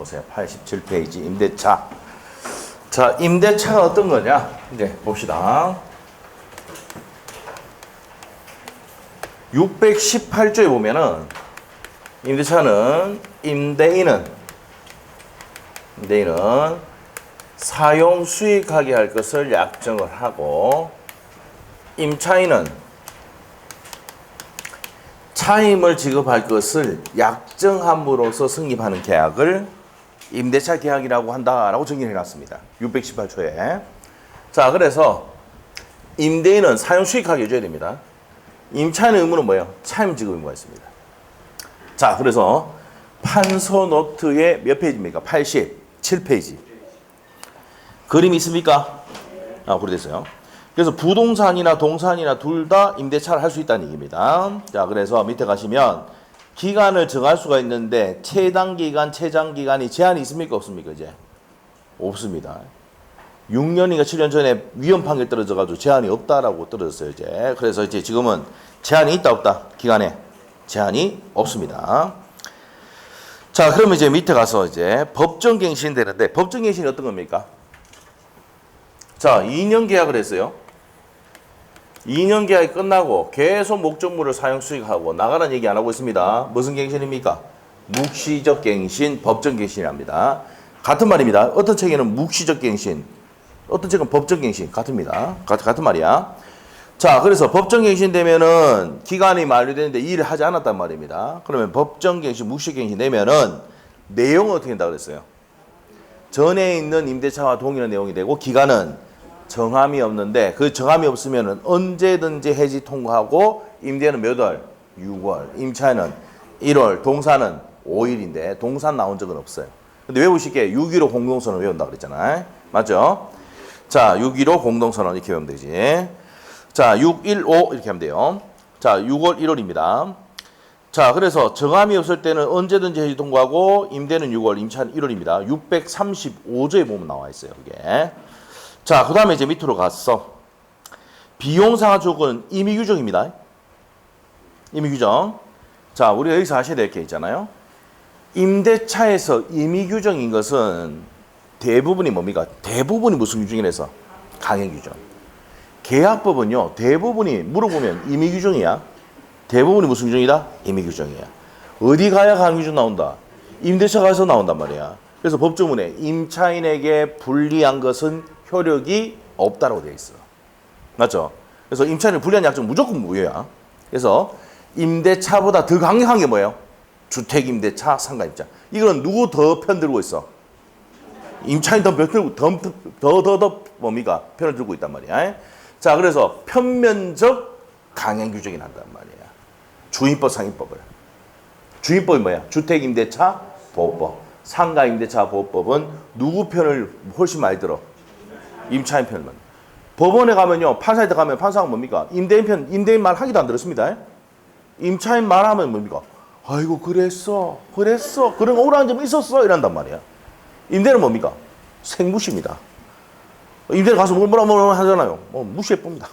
보세요. 87페이지 임대차. 자, 임대차가 어떤 거냐? 이제 봅시다. 618조에 보면은 임대차는 임대인은 사용 수익하게 할 것을 약정을 하고 임차인은 차임을 지급할 것을 약정함으로써 성립하는 계약을 임대차 계약이라고 한다라고 정의해 놨습니다. 618조에. 자, 그래서 임대인은 사용 수익하게 해줘야 됩니다. 임차인의 의무는 뭐예요? 차임 지급 의무가 있습니다. 자, 그래서 판서 노트의 몇 페이지입니까? 87페이지. 그림이 있습니까? 그래됐어요. 그래서 부동산이나 동산이나 둘 다 임대차를 할 수 있다는 얘기입니다. 자, 그래서 밑에 가시면 기간을 정할 수가 있는데 최단기간, 최장기간이 제한이 있습니까? 없습니까? 이제 없습니다. 6년인가 7년 전에 위헌 판결 떨어져가지고 제한이 없다라고 떨어졌어요. 이제 그래서 이제 지금은 제한이 있다 없다? 기간에 제한이 없습니다. 자, 그러면 이제 밑에 가서 이제 법정갱신 되는데 법정갱신이 어떤 겁니까? 자, 2년 계약을 했어요. 2년 계약이 끝나고 계속 목적물을 사용 수익하고 나가라는 얘기 안 하고 있습니다. 무슨 갱신입니까? 묵시적 갱신, 법정 갱신이랍니다. 같은 말입니다. 어떤 책에는 묵시적 갱신, 어떤 책은 법정 갱신 같습니다. 같은 말이야. 자, 그래서 법정 갱신 되면은 기간이 만료되는데 이 일을 하지 않았단 말입니다. 그러면 법정 갱신, 묵시 갱신 되면은 내용은 어떻게 된다고 그랬어요? 전에 있는 임대차와 동일한 내용이 되고 기간은 정함이 없는데 그 정함이 없으면은 언제든지 해지 통과하고 임대는 몇 월? 6월. 임차인은 1월. 동산은 5일인데 동산 나온 적은 없어요. 근데 외우실게 6.15 공동선언 외운다 그랬잖아요. 맞죠? 자, 6.15 공동선언 이렇게 외우면 되지. 자, 6.15 이렇게 하면 돼요. 자, 6월 1월입니다. 자, 그래서 정함이 없을 때는 언제든지 해지 통과하고 임대는 6월, 임차는 1월입니다. 635조에 보면 나와 있어요. 그게. 자, 그 다음에 이제 밑으로 갔어. 비용상한 조건은 임의규정입니다. 임의규정. 자, 우리가 여기서 하셔야 될 게 있잖아요. 임대차에서 임의규정인 것은 대부분이 뭡니까? 대부분이 무슨 규정이라서? 강행규정. 계약법은요, 대부분이 물어보면 임의규정이야. 대부분이 무슨 규정이다? 임의규정이야. 어디 가야 강행규정 나온다? 임대차 가서 나온단 말이야. 그래서 법조문에 임차인에게 불리한 것은 효력이 없다라고 되어 있어. 맞죠? 그래서 임차인을 불리한 약정 무조건 무효야. 그래서 임대차보다 더 강력한 게 뭐예요? 주택임대차, 상가임차. 이거는 누구 더 편들고 있어? 임차인 더 뭡니까? 편을 들고 있단 말이야. 자, 그래서 편면적 강행 규정이 난단 말이야. 주임법, 상임법을. 주임법이 뭐야? 주택임대차 보호법. 상가임대차 보호법은 누구 편을 훨씬 많이 들어? 임차인 편만. 법원에 가면요, 판사한테 가면 판사가 뭡니까? 임대인 편, 임대인 말 하기도 안 들었습니다. 임차인 말하면 뭡니까? 아이고, 그랬어. 그런 억울한 점이 있었어. 이란단 말이야. 임대는 뭡니까? 생무시입니다. 임대인 가서 뭐라 하잖아요. 무시해봅니다.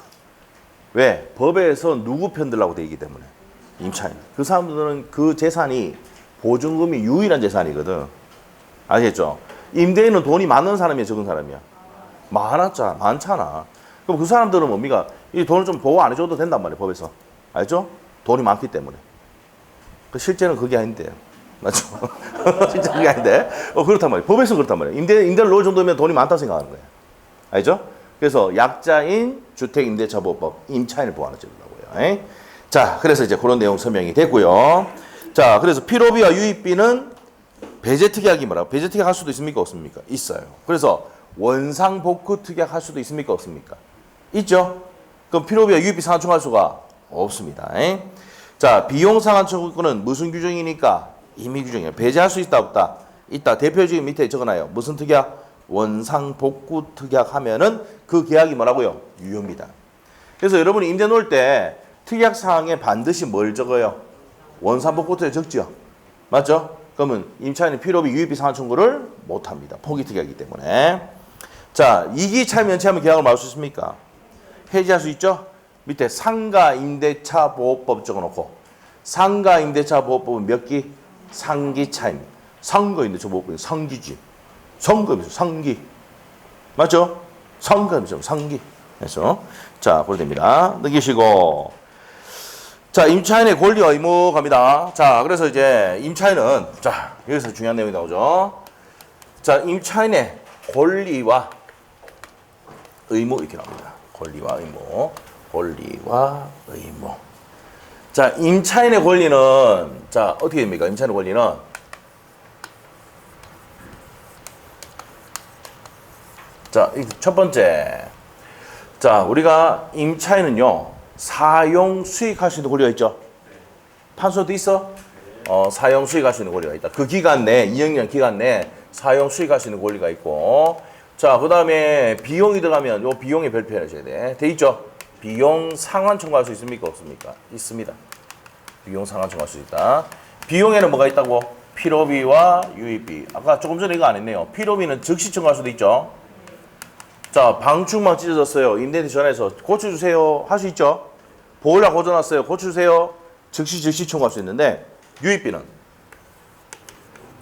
왜? 법에서 누구 편 들라고 돼 있기 때문에. 임차인. 그 사람들은 그 재산이 보증금이 유일한 재산이거든. 아시겠죠? 임대인은 돈이 많은 사람이야, 적은 사람이야? 많잖아. 그럼 그 사람들은 뭡니까? 이 돈을 좀 보호 안 해줘도 된단 말이에요, 법에서. 알죠? 돈이 많기 때문에. 실제는 그게 아닌데. 맞죠? 실제 그게 아닌데. 그렇단 말이에요. 법에서는 그렇단 말이에요. 임대를 넣을 정도면 돈이 많다고 생각하는 거예요. 알죠? 그래서 약자인 주택임대차보호법, 임차인을 보호하는 제도라고요. 자, 그래서 이제 그런 내용 설명이 됐고요. 자, 그래서 필요비와 유입비는 배제특약이 뭐라고? 배제특약 할 수도 있습니까? 없습니까? 있어요. 그래서 원상복구 특약 할 수도 있습니까? 없습니까? 있죠? 그럼 필요비와 유입비 상환청할 수가 없습니다. 자, 비용 상환청구권은 무슨 규정이니까? 임의규정이에요. 배제할 수 있다 없다? 있다. 대표적인 밑에 적어놔요. 무슨 특약? 원상복구 특약 하면은 그 계약이 뭐라고요? 유효입니다. 그래서 여러분이 임대 놓을 때 특약사항에 반드시 뭘 적어요? 원상복구 특약 적죠? 맞죠? 그러면 임차인이 필요비, 유입비 상환 청구를 못합니다. 포기 특약이기 때문에. 자, 이기 차임 연체하면 계약을 막을 수 있습니까? 해지할 수 있죠? 밑에 상가 임대차 보호법 적어놓고 상가 임대차 보호법은 몇 기? 3기 차임. 상거인데 저 뭐, 상기지. 성급이죠. 상기. 맞죠? 상급이죠. 상기. 그래서 자, 그렇게 됩니다. 넘기시고. 자, 임차인의 권리와 의무 갑니다. 자, 그래서 이제 임차인은 자, 여기서 중요한 내용이 나오죠. 자, 임차인의 권리와 의무 이렇게 나옵니다. 권리와 의무. 권리와 의무. 자, 임차인의 권리는 자, 어떻게 됩니까? 임차인의 권리는 자, 첫 번째. 자, 우리가 임차인은요, 사용 수익할 수 있는 권리가 있죠. 판소도 있어? 사용 수익할 수 있는 권리가 있다. 그 기간 내, 2학년 기간 내 사용 수익할 수 있는 권리가 있고. 자, 그 다음에 비용이 들어가면 요 비용에 별표 해줘야 돼. 돼 있죠? 비용 상환 청구할 수 있습니까? 없습니까? 있습니다. 비용 상환 청구할 수 있다. 비용에는 뭐가 있다고? 필요비와 유입비. 아까 조금 전에 이거 안 했네요. 필요비는 즉시 청구할 수도 있죠. 자, 방충망 찢어졌어요. 임대인한테 전화해서 고쳐주세요. 할 수 있죠. 보일러 고쳐놨어요. 고쳐주세요. 즉시 청구할 수 있는데 유입비는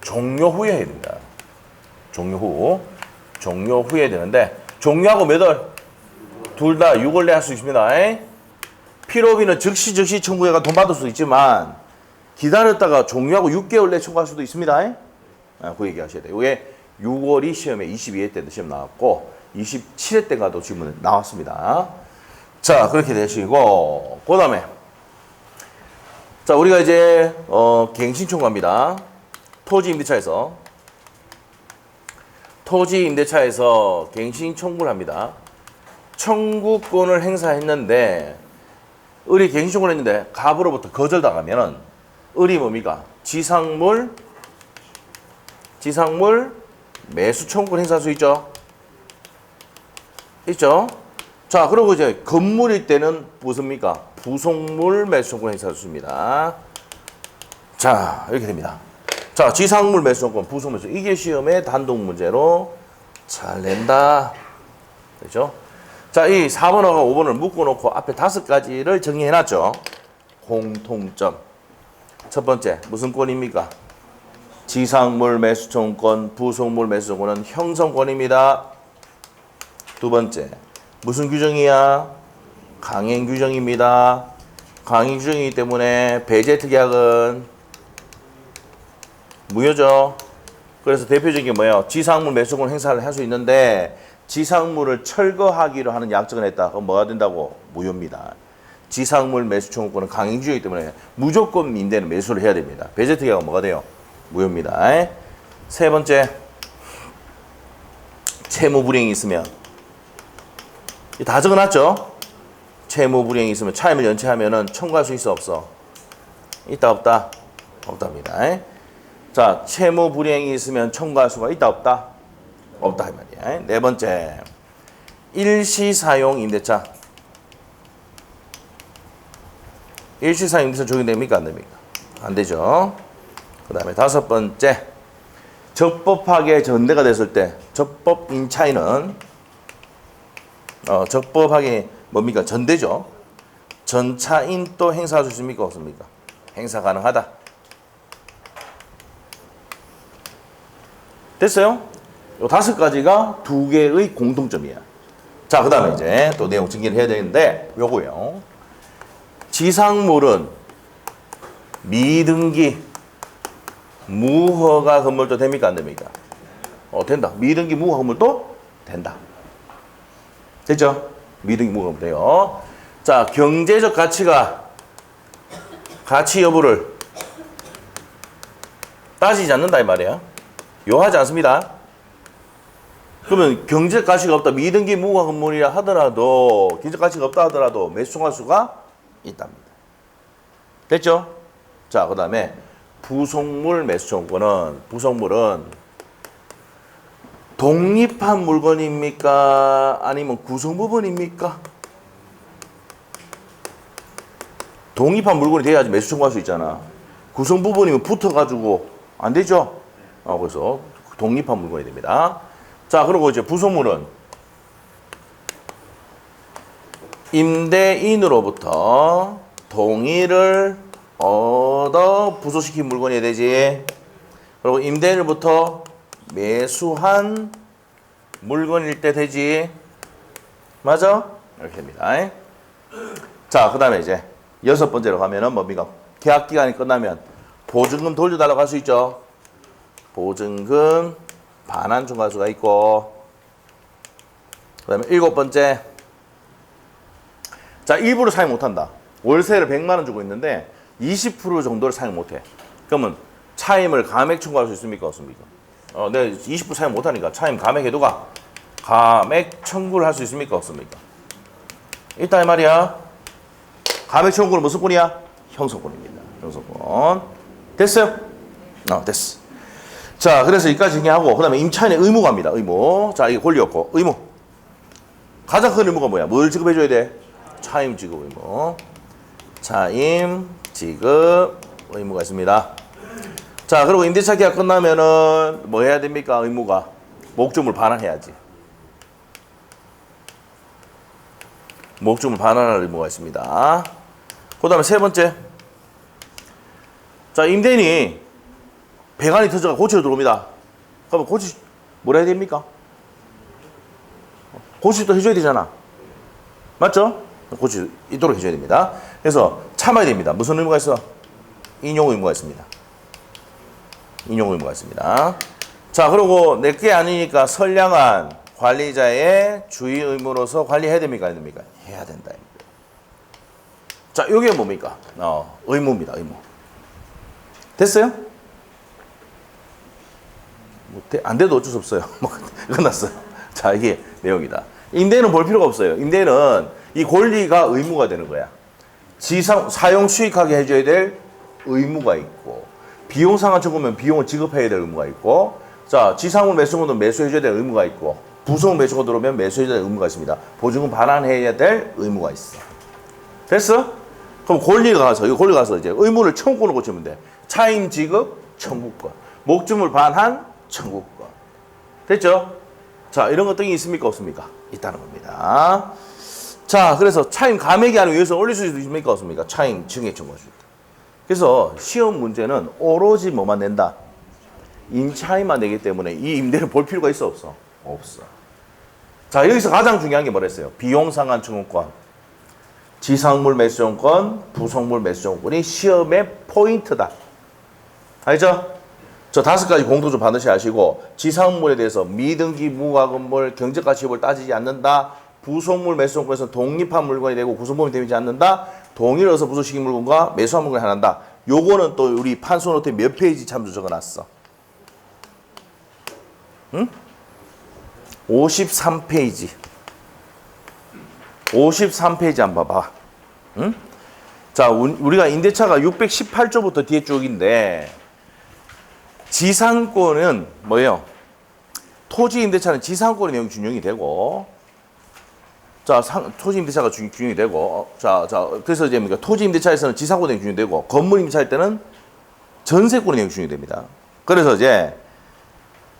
종료 후에 해야 됩니다. 종료 후에 되는데 종료하고 몇 월? 둘 다 6월 내에 할 수 있습니다. 필요비는 즉시 청구해가 돈 받을 수도 있지만 기다렸다가 종료하고 6개월 내에 청구할 수도 있습니다. 그 얘기 하셔야 돼요. 이게 6월이 시험에 22회 때도 시험 나왔고 27회 때가도 질문 나왔습니다. 자, 그렇게 되시고 그 다음에 자, 우리가 이제 갱신 청구합니다. 토지 임대차에서 갱신 청구를 합니다. 청구권을 행사했는데 을이 갱신 청구를 했는데 갑으로부터 거절당하면은 을이 뭡니까? 지상물 매수 청구권 행사할 수 있죠. 자, 그리고 이제 건물일 때는 무엇입니까? 부속물 매수 청구권 행사할 수 있습니다. 자, 이렇게 됩니다. 자, 지상물 매수 청구권, 부속물 매수. 이게 시험의 단독 문제로 잘 낸다. 그렇죠? 자, 이 4번하고 5번을 묶어놓고 앞에 5가지를 정리해놨죠. 공통점. 첫 번째, 무슨 권입니까? 지상물 매수 청구권, 부속물 매수 청구권은 형성권입니다. 두 번째, 무슨 규정이야? 강행 규정입니다. 강행 규정이기 때문에 배제 특약은 무효죠. 그래서 대표적인 게 뭐예요? 지상물 매수권 행사를 할 수 있는데 지상물을 철거하기로 하는 약정을 했다. 그럼 뭐가 된다고? 무효입니다. 지상물 매수 청구권은 강행 규정이기 때문에 무조건 임대는 매수를 해야 됩니다. 배제 특약은 뭐가 돼요? 무효입니다. 세 번째, 채무 불이행이 있으면 다 적어놨죠? 채무 불이행이 있으면 차임을 연체하면은 청구할 수 있어 없어? 있다 없다? 없답니다. 자, 채무 불이행이 있으면 청구할 수가 있다 없다? 없다 이 말이야. 네 번째, 일시사용 임대차. 일시사용 임대차 적용됩니까? 안 됩니까? 안 되죠. 그 다음에 다섯 번째, 적법하게 전대가 됐을 때 적법 임차인은 적법하게 뭡니까? 전대죠. 전차인 또 행사할 수 있습니까? 없습니까? 행사 가능하다. 됐어요? 요 5가지가 2개의 공통점이야. 자, 그 다음에 이제 또 내용 정리를 해야 되는데 요거요. 지상물은 미등기 무허가 건물도 됩니까? 안 됩니까? 된다. 미등기 무허가 건물도 된다. 됐죠? 미등기 무허가 건물 돼요. 자, 경제적 가치 여부를 따지지 않는다 이 말이야. 요하지 않습니다. 그러면 경제적 가치가 없다. 미등기 무허가 건물이라 하더라도 경제적 가치가 없다 하더라도 매수 청구할 수가 있답니다. 됐죠? 자, 그 다음에 부속물 매수 청구권은 부속물은 독립한 물건입니까? 아니면 구성 부분입니까? 독립한 물건이 돼야지 매수 청구할 수 있잖아. 구성 부분이면 붙어가지고 안 되죠? 그래서 독립한 물건이 됩니다. 자, 그리고 이제 부속물은 임대인으로부터 동의를 얻어 부속시킨 물건이 되지. 그리고 임대인으로부터 매수한 물건일 때 되지. 맞아? 이렇게 됩니다. 자, 그 다음에 이제 6번째로 가면은 뭡니까? 계약 기간이 끝나면 보증금 돌려달라고 할 수 있죠. 보증금 반환 중과수가 있고, 그 다음에 7번째. 자, 일부러 사용 못한다. 월세를 100만 원 주고 있는데 20% 정도를 사용 못해. 그러면 차임을 감액 청구할 수 있습니까? 없습니까? 내가 20% 사용 못하니까 차임 감액 해도가 감액 청구를 할 수 있습니까? 없습니까? 있다 이 말이야. 감액 청구는 무슨 권이야? 형성권입니다. 형성권. 됐어요? 됐어. 자, 그래서 여기까지 정리하고, 그 다음에 임차인의 의무가 합니다. 의무. 자, 이게 권리였고, 의무. 가장 큰 의무가 뭐야? 뭘 지급해줘야 돼? 차임 지급 의무. 차임 지급 의무가 있습니다. 자, 그리고 임대차 계약 끝나면은 뭐 해야 됩니까? 의무가. 목적물 반환해야지. 목적물 반환할 의무가 있습니다. 그 다음에 3번째. 자, 임대인이 배관이 터져가 고치러 들어옵니다. 그러면 뭐라 해야 됩니까? 고치도 해줘야 되잖아. 맞죠? 고치 있도록 해줘야 됩니다. 그래서 참아야 됩니다. 무슨 의무가 있어? 인용 의무가 있습니다. 인용 의무가 있습니다. 자, 그리고 내게 아니니까 선량한 관리자의 주의 의무로서 관리해야 됩니까? 안 됩니까? 해야 된다. 자, 이게 뭡니까? 의무입니다. 의무. 됐어요? 안 돼도 어쩔 수 없어요. 끝났어요. 자, 이게 내용이다. 임대인은 볼 필요가 없어요. 임대인은 이 권리가 의무가 되는 거야. 사용 수익하게 해줘야 될 의무가 있고, 비용 상환 청구면 비용을 지급해야 될 의무가 있고, 자, 지상물 매수금은 매수해줘야 될 의무가 있고, 부속 매수가 들어오면 매수해줘야 될 의무가 있습니다. 보증금 반환해야 될 의무가 있어. 됐어? 그럼 권리가 가서 이제 의무를 청구권을 고치면 돼. 차임 지급 청구권, 목적물 반환 청구권. 됐죠? 자, 이런 것들이 있습니까? 없습니까? 있다는 겁니다. 자, 그래서 차임 감액이 아니고 여기서 올릴 수 있습니까? 없습니까? 차임 증액 청구할 수 있다. 그래서 시험 문제는 오로지 뭐만 낸다? 임차임만 내기 때문에 이 임대를 볼 필요가 있어? 없어? 없어. 자, 여기서 가장 중요한 게 뭐랬어요? 비용 상환 청구권, 지상물 매수정권, 부속물 매수정권이 시험의 포인트다. 알죠? 저 5가지 공도 좀 반드시 아시고, 지상물에 대해서 미등기 무과금물 경제가치를 따지지 않는다. 부속물 매수정권에서 독립한 물건이 되고 구성범위 되지 않는다. 동의를 얻어서 부속시킨 물건과 매수한 물건을 하는다. 요거는 또 우리 판소 노트에 몇 페이지 참조 적어놨어? 응? 53페이지. 53페이지 한번 봐봐. 응? 자, 우리가 임대차가 618조부터 뒤에 쭉인데, 지상권은 뭐예요? 토지 임대차는 지상권의 내용이 준용이 되고, 자, 토지 임대차가 준용이 되고, 그래서 이제 뭡니까? 토지 임대차에서는 지상권 내용이 준용되고, 건물 임대차일 때는 전세권의 내용이 준용이 됩니다. 그래서 이제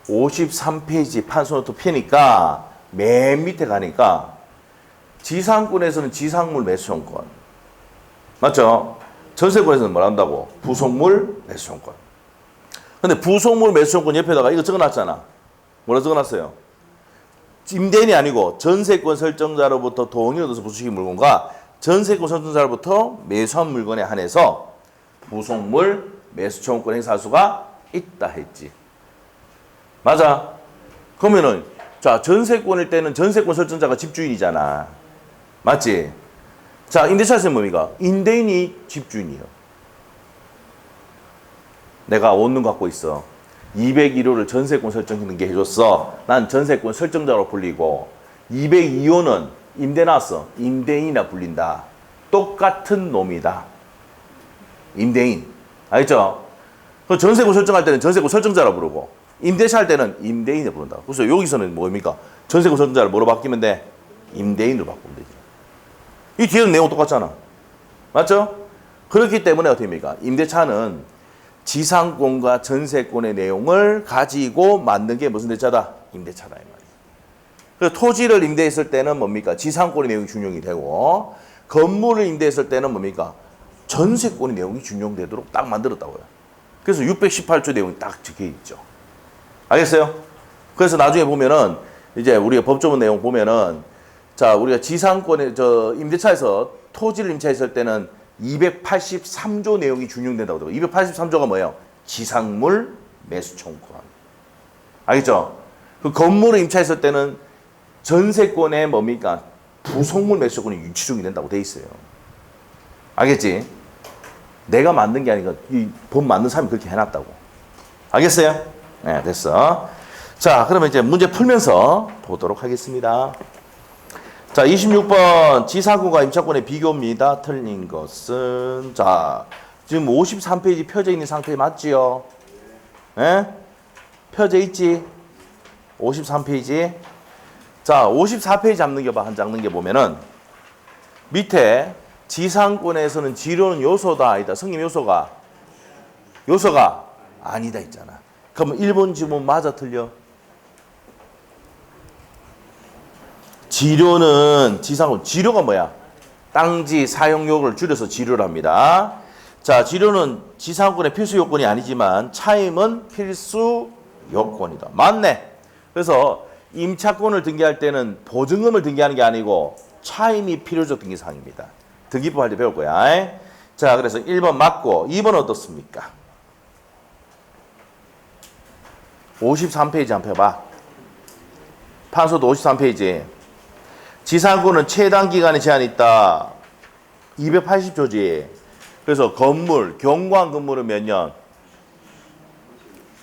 53페이지 판소노트 펴니까 맨 밑에 가니까 지상권에서는 지상물 매수정권, 맞죠? 전세권에서는 뭘 한다고? 부속물 매수정권. 근데 부속물 매수정권 옆에다가 이거 적어놨잖아. 뭐라 적어놨어요? 임대인이 아니고 전세권 설정자로부터 동의를 얻어서 부수시킨 물건과 전세권 설정자로부터 매수한 물건에 한해서 부속물 매수청구권 행사할 수가 있다 했지. 맞아? 그러면은 자, 전세권일 때는 전세권 설정자가 집주인이잖아. 맞지? 자, 임대차에서는 뭡니까? 임대인이 집주인이요. 내가 원룸 갖고 있어. 201호를 전세권 설정하는 게 해줬어. 난 전세권 설정자로 불리고, 202호는 임대 나왔어. 임대인이라 불린다. 똑같은 놈이다. 임대인. 알죠? 그 전세권 설정할 때는 전세권 설정자라 부르고, 임대차 할 때는 임대인을 부른다. 그래서 여기서는 뭡니까? 전세권 설정자를 뭐로 바뀌면 돼? 임대인으로 바꾸면 되지. 이 뒤에는 내용 똑같잖아. 맞죠? 그렇기 때문에 어떻게 됩니까? 임대차는 지상권과 전세권의 내용을 가지고 만든 게 무슨 대차다? 임대차다. 이 말이에요. 그래서 토지를 임대했을 때는 뭡니까? 지상권의 내용이 준용이 되고, 건물을 임대했을 때는 뭡니까? 전세권의 내용이 준용되도록 딱 만들었다고요. 그래서 618조 내용이 딱 적혀 있죠. 알겠어요? 그래서 나중에 보면은 이제 우리가 법조문 내용 보면은 자, 우리가 지상권에 임대차에서 토지를 임차했을 때는 283조 내용이 준용된다고 하더라고요. 283조가 뭐예요? 지상물 매수 청구권. 알겠죠? 그 건물을 임차했을 때는 전세권에 뭡니까? 부속물 매수권이 유치적이 된다고 돼 있어요. 알겠지? 내가 만든 게 아니라 이 법 만든 사람이 그렇게 해놨다고. 알겠어요? 네, 됐어. 자, 그러면 이제 문제 풀면서 보도록 하겠습니다. 자, 26번 지사구가 임차권의 비교입니다. 틀린 것은 자, 지금 53페이지 펴져 있는 상태 맞지요? 예? 펴져 있지? 53페이지. 자, 54페이지 잡는 게 봐. 한 장 넘겨보면은 밑에 지상권에서는 지료는 요소다 아니다. 성립 요소가 아니다 있잖아. 그러면 1번 지문 맞아 틀려? 지료는 지상권. 지료가 뭐야? 땅지 사용료를 줄여서 지료랍니다. 자, 지료는 지상권의 필수 요건이 아니지만 차임은 필수 요건이다. 맞네. 그래서 임차권을 등기할 때는 보증금을 등기하는 게 아니고 차임이 필요적 등기사항입니다. 등기법 할 때 배울 거야. 자, 그래서 1번 맞고 2번 어떻습니까? 53페이지 한번 펴봐. 판소도 53페이지. 지상권은 최단 기간의 제한이 있다. 280조지. 그래서 건물, 경고한 건물은 몇 년?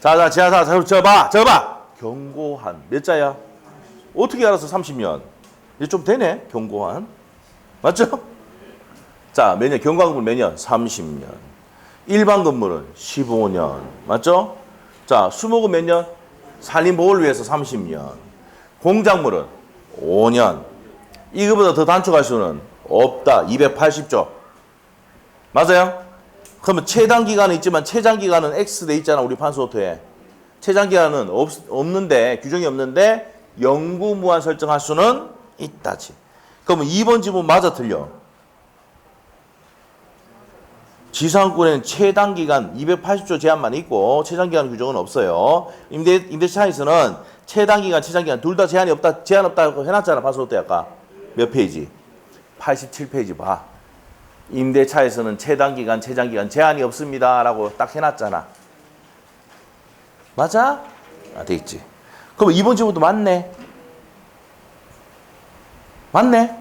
자, 적어봐. 경고한. 몇 자야? 어떻게 알아서 30년? 이제 좀 되네, 경고한. 맞죠? 자, 몇 년? 경고한 건물 몇 년? 30년. 일반 건물은 15년. 맞죠? 자, 수목은 몇 년? 산림보호를 위해서 30년. 공작물은 5년. 이거보다 더 단축할 수는 없다. 280조. 맞아요? 그러면 최단 기간은 있지만 최장 기간은 X 돼 있잖아. 우리 판소호토에. 최장 기간은 없는데 규정이 없는데 영구무한 설정할 수는 있다지. 그러면 2번 지문 맞아 틀려. 지상권에는 최단 기간 280조 제한만 있고 최장 기간 규정은 없어요. 임대차에서는 최단 기간, 최장 기간 둘 다 제한 없다고 해놨잖아. 판소호토에 아까. 몇 페이지? 87페이지 봐. 임대차에서는 최단 기간, 최장 기간 제한이 없습니다라고 딱 해놨잖아. 맞아? 아, 돼 있지. 그럼 2번 지문도 맞네. 맞네.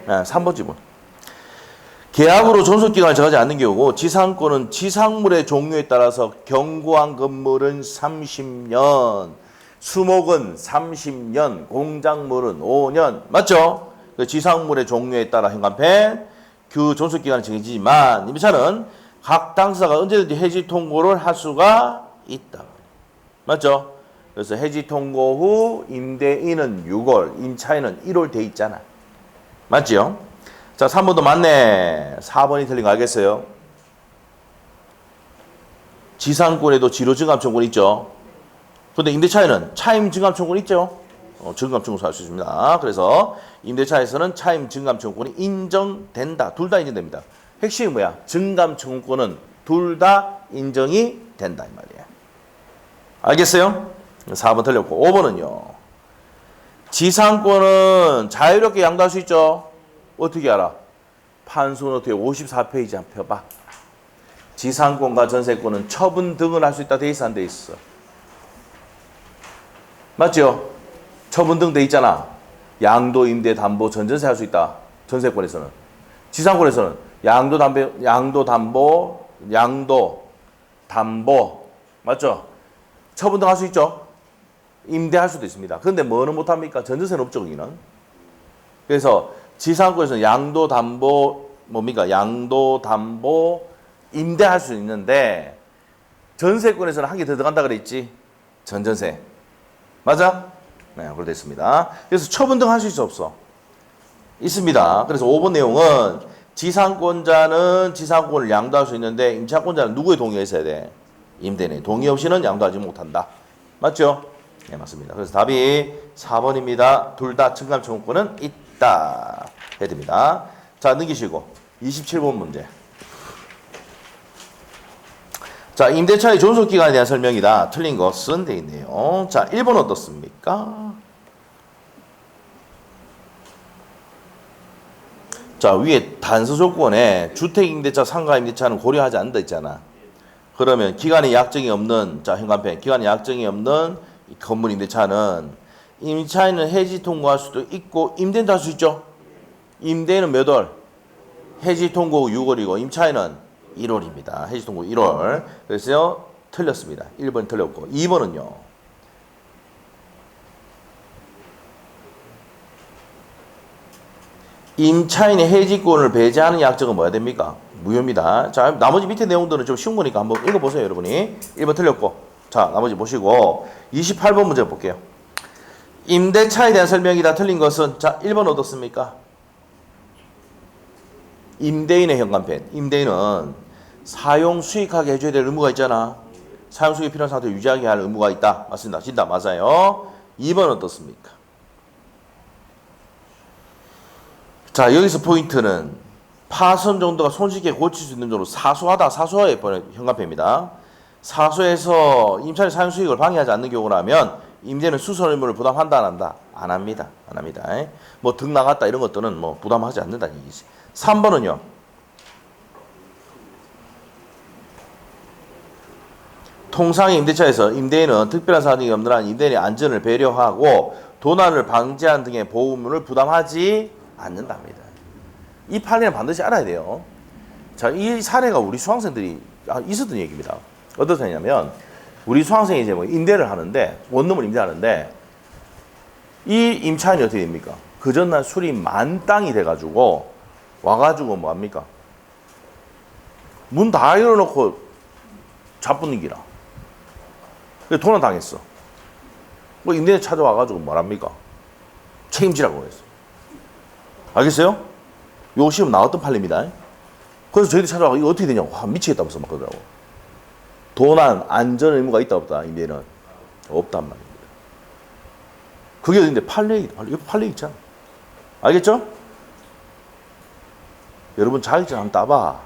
3번 지문. 계약으로 존속기간을 정하지 않는 경우고 지상권은 지상물의 종류에 따라서 경고한 건물은 30년, 수목은 30년, 공작물은 5년. 맞죠? 그 지상물의 종류에 따라 현관펜 그 존속기간이 정해지지만 임차는 각 당사가 언제든지 해지 통고를 할 수가 있다. 맞죠? 그래서 해지 통고 후 임대인은 6월, 임차인은 1월 돼 있잖아. 맞지요? 자, 3번도 맞네. 4번이 틀린 거 알겠어요? 지상권에도 지료증감청권 있죠? 근데 임대차에는 차임 증감청권 있죠? 증감청구서 할 수 있습니다. 그래서 임대차에서는 차임 증감청구권이 인정된다. 둘 다 인정됩니다. 핵심이 뭐야? 증감청구권은 둘 다 인정이 된다 이 말이에요. 알겠어요? 4번 틀렸고 5번은요. 지상권은 자유롭게 양도할 수 있죠? 어떻게 알아? 판소노트의 54페이지 한번 펴봐. 지상권과 전세권은 처분 등을 할 수 있다 돼 있어 안 돼 있어? 맞죠? 처분 등 돼 있잖아. 양도, 임대, 담보, 전전세 할 수 있다. 전세권에서는. 지상권에서는 양도, 담보. 맞죠? 처분 등 할 수 있죠? 임대할 수도 있습니다. 그런데 뭐는 못합니까? 전전세는 없죠, 거기는. 그래서 지상권에서는 양도, 담보, 임대할 수 있는데 전세권에서는 한 개 더 들어간다 그랬지? 전전세. 맞아? 네, 그렇게 됐습니다. 그래서 처분 등 할 수 있어 없어? 있습니다. 그래서 5번 내용은 지상권자는 지상권을 양도할 수 있는데 임차권자는 누구의 동의가 있어야 돼? 임대인의 동의 없이는 양도하지 못한다. 맞죠? 네, 맞습니다. 그래서 답이 4번입니다. 둘 다 증감청구권은 있다. 해야 됩니다. 자, 넘기시고 27번 문제. 자, 임대차의 존속기간에 대한 설명이다. 틀린 것은 돼 있네요. 자, 1번 어떻습니까? 자, 위에 단서 조건에 주택임대차, 상가임대차는 고려하지 않는다 있잖아. 그러면 기간에 약정이 없는, 자, 현관펜, 기간에 약정이 없는 건물 임대차는 임차인은 해지 통고할 수도 있고 임대인도 할 수 있죠. 임대인은 몇 월? 해지 통고 6월이고 임차인은 1월입니다. 해지 통고 1월. 그래서 틀렸습니다. 1번 틀렸고 2번은요. 임차인의 해지권을 배제하는 약정은 뭐야 됩니까? 무효입니다. 자, 나머지 밑에 내용들은 좀 쉬운 거니까 한번 읽어보세요, 여러분이. 1번 틀렸고. 자, 나머지 보시고 28번 문제 볼게요. 임대차에 대한 설명이다. 틀린 것은 자, 1번 어떻습니까? 임대인의 현관펜. 임대인은 사용 수익하게 해줘야 될 의무가 있잖아. 사용 수익이 필요한 상태를 유지하게 할 의무가 있다. 맞습니다. 진다. 맞아요. 2번 어떻습니까? 자, 여기서 포인트는 파손 정도가 손쉽게 고칠 수 있는 정도로 사소하다. 사소하게 현관펜입니다. 사소해서 임차인 사용 수익을 방해하지 않는 경우라면 임대는 수선 의무를 부담한다 안 한다? 안 합니다. 안 합니다. 뭐 등 나갔다 이런 것들은 뭐 부담하지 않는다는 얘기지. 3번은요. 통상의 임대차에서 임대인은 특별한 사정이 없는 한 임대인의 안전을 배려하고 도난을 방지하는 등의 보험을 부담하지 않는답니다. 이 판례는 반드시 알아야 돼요. 자, 이 사례가 우리 수강생들이 있었던 얘기입니다. 어떻냐면 우리 수강생이 이제 뭐 임대를 하는데 원룸을 임대하는데 이 임차인이 어떻게 됩니까? 그 전날 술이 만땅이 돼가지고 와가지고 뭐 합니까? 문 다 열어놓고 자쁘는 기라. 도난 당했어. 뭐 임대인 찾아와가지고 뭐랍니까? 책임지라고 했어. 알겠어요? 요 시험 나왔던 판례입니다. 그래서 저희들이 찾아와서 이거 어떻게 되냐고 미치겠다면서 막 그러더라고. 도난 안전 의무가 있다 없다? 임대인은 없단 말입니다. 그게 어딘데 판례 있잖아. 알겠죠? 여러분 자격증 한번 따봐.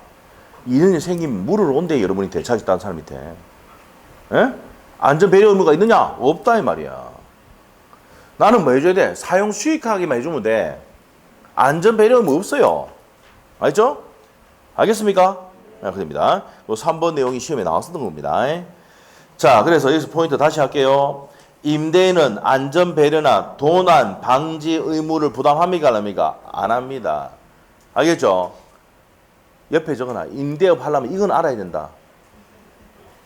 이런 생기면 물을 온대 여러분한테 자격증 딴 사람한테. 에? 안전 배려 의무가 있느냐? 없다 이 말이야. 나는 뭐 해줘야 돼? 사용 수익하게만 해주면 돼. 안전 배려 의무 없어요. 알죠? 알겠습니까? 네, 그럽니다. 3번 내용이 시험에 나왔었던 겁니다. 자, 그래서 여기서 포인트 다시 할게요. 임대인은 안전 배려나 도난 방지 의무를 부담합니까? 안 합니까? 안 합니다. 알겠죠? 옆에 적어놔. 임대업 하려면 이건 알아야 된다.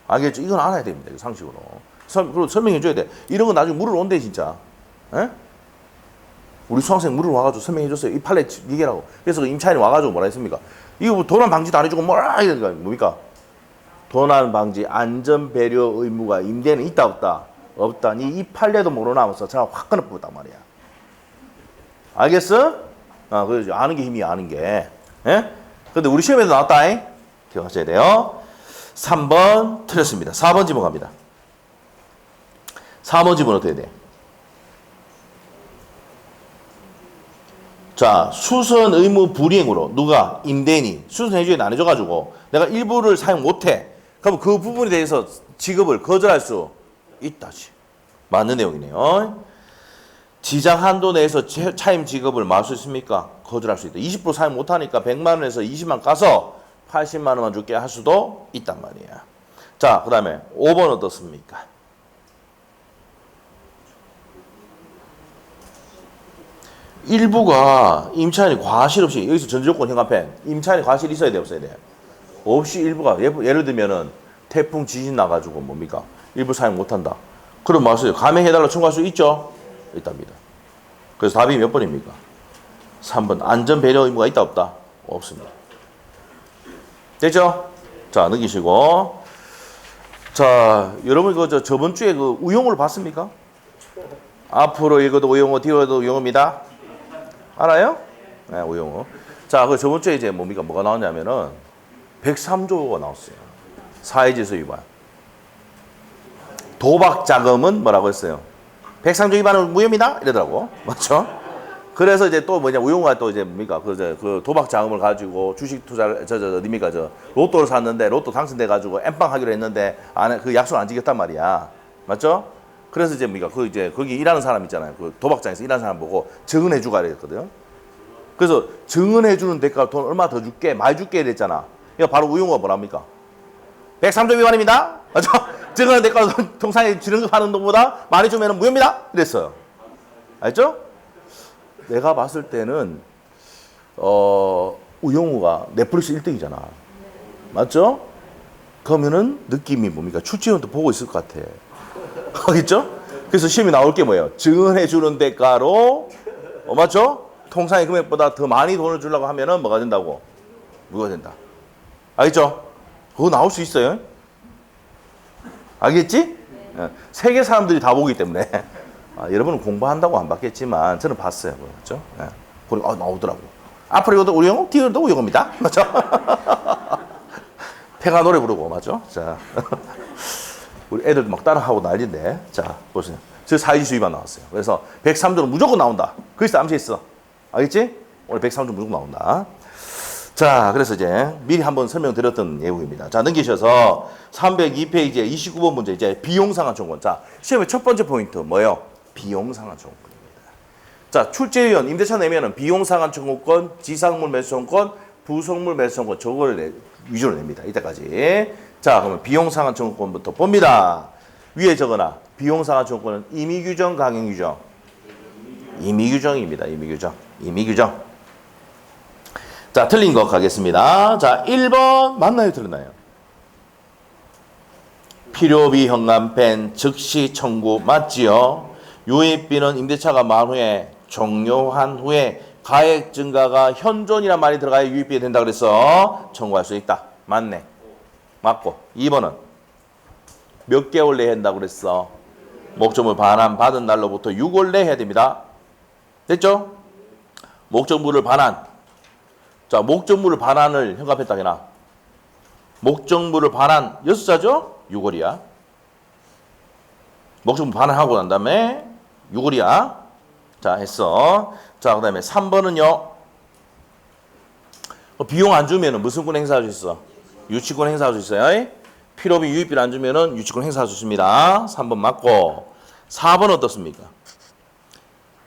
알겠죠? 이건 알아야 됩니다. 상식으로. 그리고 설명해줘야 돼. 이런 거 나중에 물을 온대 진짜. 에? 우리 수강생 물을 와가지고 설명해줬어요. 이 판례 얘기라고. 그래서 그 임차인이 와가지고 뭐라 했습니까? 이거 뭐 도난 방지도 안 해주고 뭐라 이러니까 뭡니까? 도난 방지 안전 배려 의무가 임대는 있다 없다? 없다니 이 판례도 모르나면서 제가 확 끊어 뽑았단 말이야. 알겠어? 그래서 아는 게 힘이야, 아는 게. 예? 근데 우리 시험에도 나왔다. 기억하셔야 돼요. 3번 틀렸습니다. 4번 지문 갑니다. 4번 지문 어떻게 돼? 자, 수선 의무 불이행으로 누가 임대인이 수선해줘야 안 해줘가지고 내가 일부를 사용 못해. 그럼 그 부분에 대해서 지급을 거절할 수 있다지. 맞는 내용이네요. 지장 한도 내에서 차임 지급을 막을 수 있습니까? 거절할 수 있다. 20% 사용 못하니까 100만 원에서 20만 까서 80만 원만 줄게 할 수도 있단 말이야. 자, 그 다음에 5번 어떻습니까? 일부가 임차인이 과실 없이 여기서 전제조건 현관펜 임차인이 과실 있어야 돼 없어야 돼? 없이 일부가 예를 들면은 태풍 지진 나가지고 뭡니까? 일부 사용 못한다. 그럼 맞아요. 감행해달라 청구할 수 있죠? 있답니다. 그래서 답이 몇 번입니까? 3번. 안전 배려 의무가 있다 없다? 없습니다. 됐죠? 자, 넘기시고. 자, 여러분 저번 주에 그 우용어를 봤습니까? 앞으로 읽어도 우용어, 뒤에도 우용어입니다. 알아요? 네, 우용어. 자, 그 저번 주에 이제 뭡니까? 뭐가 나왔냐면은 103조가 나왔어요. 사회질서 위반. 도박 자금은 뭐라고 했어요? 103조 위반은 무효입니다. 이러더라고. 맞죠? 그래서 이제 또 뭐냐, 우용우가 또 이제 뭡니까, 그 도박 자금을 가지고 주식 투자를, 어딥니까, 로또를 샀는데, 로또 당첨돼가지고 엠빵 하기로 했는데, 그 약속 안 지켰단 말이야. 맞죠? 그래서 이제 뭡니까, 거기 일하는 사람 있잖아요. 그 도박장에서 일하는 사람 보고 증언해주가 그랬거든. 그래서 증언해주는 대가로 돈 얼마 더 줄게, 많이 줄게 이랬잖아. 이거 바로 우용우가 뭐랍니까? 103조 위반입니다. 맞죠? 증언한 대가로 통상에 지능급하는 돈보다 많이 주면 무효입니다. 이랬어요. 알죠? 내가 봤을 때는 우용우가 넷플릭스 1등이잖아. 맞죠? 그러면은 느낌이 뭡니까? 출제원도 보고 있을 것 같아. 알겠죠? 그래서 시험이 나올 게 뭐예요? 증언해주는 대가로 맞죠? 통상의 금액보다 더 많이 돈을 주려고 하면은 뭐가 된다고? 무효가 된다. 알겠죠? 그거 나올 수 있어요. 알겠지? 네. 세계 사람들이 다 보기 때문에 여러분은 공부한다고 안 봤겠지만 저는 봤어요. 그렇죠? 네. 나오더라고. 앞으로 이것도 우리 영어, 뒤로도 우리 영어입니다. 맞죠? 폐가 노래 부르고 맞죠? 자, 우리 애들도 막 따라하고 난리인데, 자 보세요. 저 사회주의 위반 나왔어요. 그래서 103조는 무조건 나온다. 그래서 암시했어. 알겠지? 오늘 103조 무조건 나온다. 자, 그래서 이제 미리 한번 설명드렸던 내용입니다. 자, 넘기셔서 302페이지에 29번 문제, 이제 비용상한 청구권. 자, 시험의 첫 번째 포인트 뭐예요? 비용상한 청구권입니다. 자, 출제위원 임대차 내면은 비용상한 청구권, 지상물 매수권권, 부속물 매수권권 저걸 위주로 냅니다. 이때까지. 자, 그러면 비용상한 청구권부터 봅니다. 위에 적어놔. 비용상한 청구권은 임의규정, 강행규정. 임의규정입니다. 임의규정. 자, 틀린 거 가겠습니다. 자, 1번 맞나요? 틀렸나요? 필요비 현관펜 즉시 청구 맞지요? 유입비는 임대차가 만 후에 종료한 후에 가액 증가가 현존이란 말이 들어가야 유입비가 된다 그래서 청구할 수 있다. 맞네. 맞고. 2번은 몇 개월 내에 한다고 그랬어? 목적물 반환 받은 날로부터 6월 내에 해야 됩니다. 됐죠? 목적물을 반환. 자, 목적물을 반환을 현갑했다 해나. 목적물을 반환 6자죠? 6월이야. 목적물 반환하고 난 다음에 6월이야. 자, 했어. 자, 그 다음에 3번은요. 비용 안 주면은 무슨 권 행사할 수 있어? 유치권 행사할 수 있어요. 필요비 유입비를 안 주면은 유치권 행사할 수 있습니다. 3번 맞고. 4번 어떻습니까?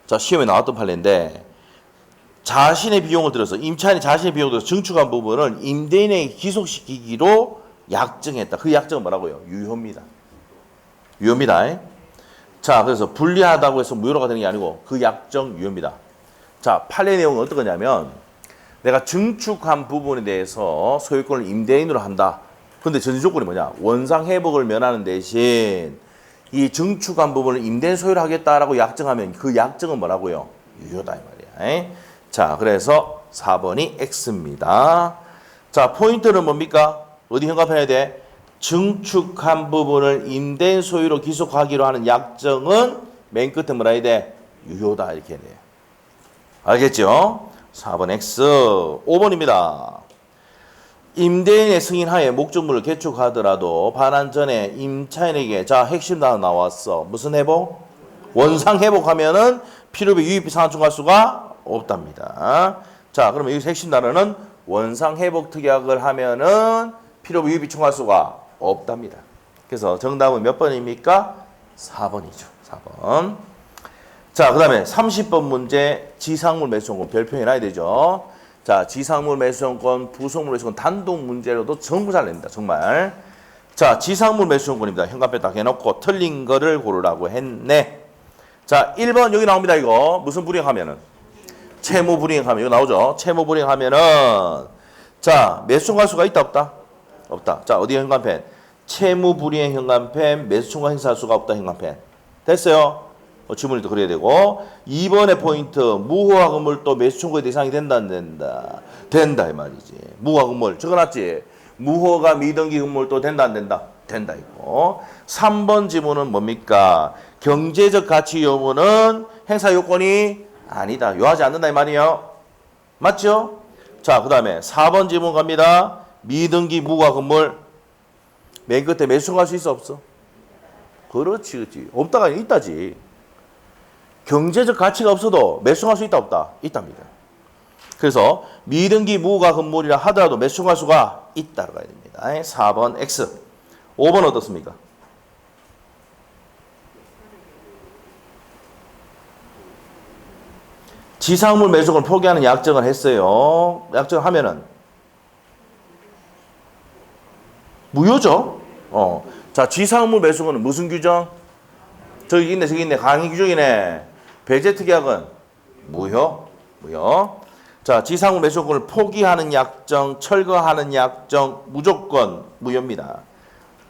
자, 시험에 나왔던 판례인데 자신의 비용을 들여서 임차인이 자신의 비용을 들여서 증축한 부분을 임대인에게 기속시키기로 약정했다. 그 약정은 뭐라고요? 유효입니다. 유효입니다. 자, 그래서 불리하다고 해서 무효가 되는 게 아니고 그 약정 유효입니다. 자, 판례 내용은 어떤 거냐면 내가 증축한 부분에 대해서 소유권을 임대인으로 한다. 근데 전제 조건이 뭐냐? 원상 회복을 면하는 대신 이 증축한 부분을 임대인 소유를 하겠다라고 약정하면 그 약정은 뭐라고요? 유효다 이 말이야. 자, 그래서 4번이 X입니다. 자, 포인트는 뭡니까? 어디 현갑해야 돼? 증축한 부분을 임대인 소유로 기속하기로 하는 약정은 맨 끝에 뭐라 해야 돼? 유효다 이렇게 해야 돼요. 알겠죠? 4번 X. 5번입니다. 임대인의 승인하에 목적물을 개축하더라도 반환 전에 임차인에게 자, 핵심 단어 나왔어. 무슨 회복? 원상 회복하면은 필요비 유입비 상환 청구할 수가 없답니다. 자, 그러면 여기서 핵심 단어는 원상 회복 특약을 하면은 필요비 유입비 청구할 수가 없답니다. 그래서 정답은 몇 번입니까? 4번이죠. 4번. 자, 그 다음에 30번 문제 지상물 매수권권 별표 해놔야 되죠. 자, 지상물 매수권권, 부속물 매수권 단독 문제로도 전부 잘 냅니다. 정말. 자, 지상물 매수권입니다. 현관표 딱 해놓고 틀린 거를 고르라고 했네. 자, 1번 여기 나옵니다. 이거 무슨 불이행하면은 채무 불이행하면 이거 나오죠. 채무 불이행하면은 자, 매수 청구할 수가 있다 없다? 없다. 자, 어디 현관펜? 채무 불이행 현관펜, 매수 청구 행사할 수가 없다 현관펜. 됐어요? 지문을 또 그려야 되고 2번의 포인트 무효화 건물 또 매수 청구의 대상이 된다 안 된다? 된다 이 말이지. 무효화 건물 적어놨지? 무효가 미등기 건물 또 된다 안 된다? 된다 이거. 3번 지문은 뭡니까? 경제적 가치 여부는 행사 요건이 아니다. 요하지 않는다 이 말이에요. 맞죠? 자, 그 다음에 4번 지문 갑니다. 미등기 무효화 건물 맨 끝에 매수 청구할 수 있어 없어? 그렇지 그렇지. 없다가 있다지. 경제적 가치가 없어도 매수할 수 있다 없다? 있답니다. 그래서 미등기 무허가 건물이라 하더라도 매수할 수가 있다고 가야 됩니다. 4번 X. 5번 어떻습니까? 지상물 매수를 포기하는 약정을 했어요. 약정을 하면은 무효죠. 자, 지상물 매수는 무슨 규정? 저기 있네, 저기 있네. 강의 규정이네. 배제특 계약은 무효. 자, 지상물 매수권을 포기하는 약정, 철거하는 약정 무조건 무효입니다.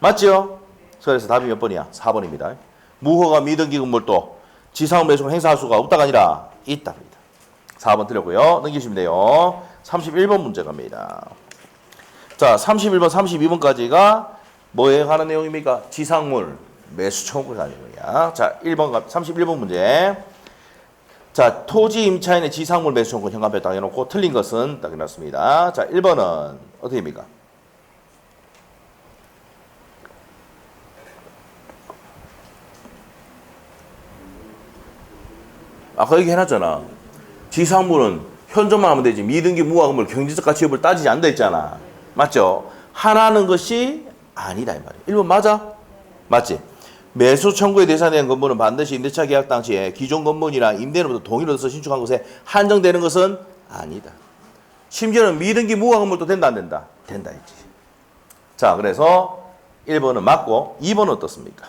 맞죠? 그래서 답이 몇 번이야? 4번입니다. 무허가 미등기 건물도 지상물 매수권 행사할 수가 없다가 아니라 있답니다. 4번 틀렸고요. 넘기시면 돼요. 31번 문제 갑니다. 자, 31번, 32번까지가 뭐에 관한 내용입니까? 지상물 매수 청구에 관한 내용이야. 자, 31번 문제. 자, 토지 임차인의 지상물 매수 청구 현관표에 딱 해놓고 틀린 것은 딱 해놨습니다. 자, 1번은 어떻게 됩니까? 아까 얘기 해놨잖아. 지상물은 현존만 하면 되지. 미등기 무허가 건물 경제적 가치 여부를 따지지 않는다 했잖아. 맞죠? 하나는 것이 아니다 이 말이야. 1번 맞아? 맞지? 매수 청구에 대상된 건물은 반드시 임대차 계약 당시에 기존 건물이랑 임대인으로부터 동의를 얻어서 신축한 것에 한정되는 것은 아니다. 심지어는 미등기 무허가 건물도 된다 안 된다? 된다 했지. 자, 그래서 1번은 맞고 2번은 어떻습니까?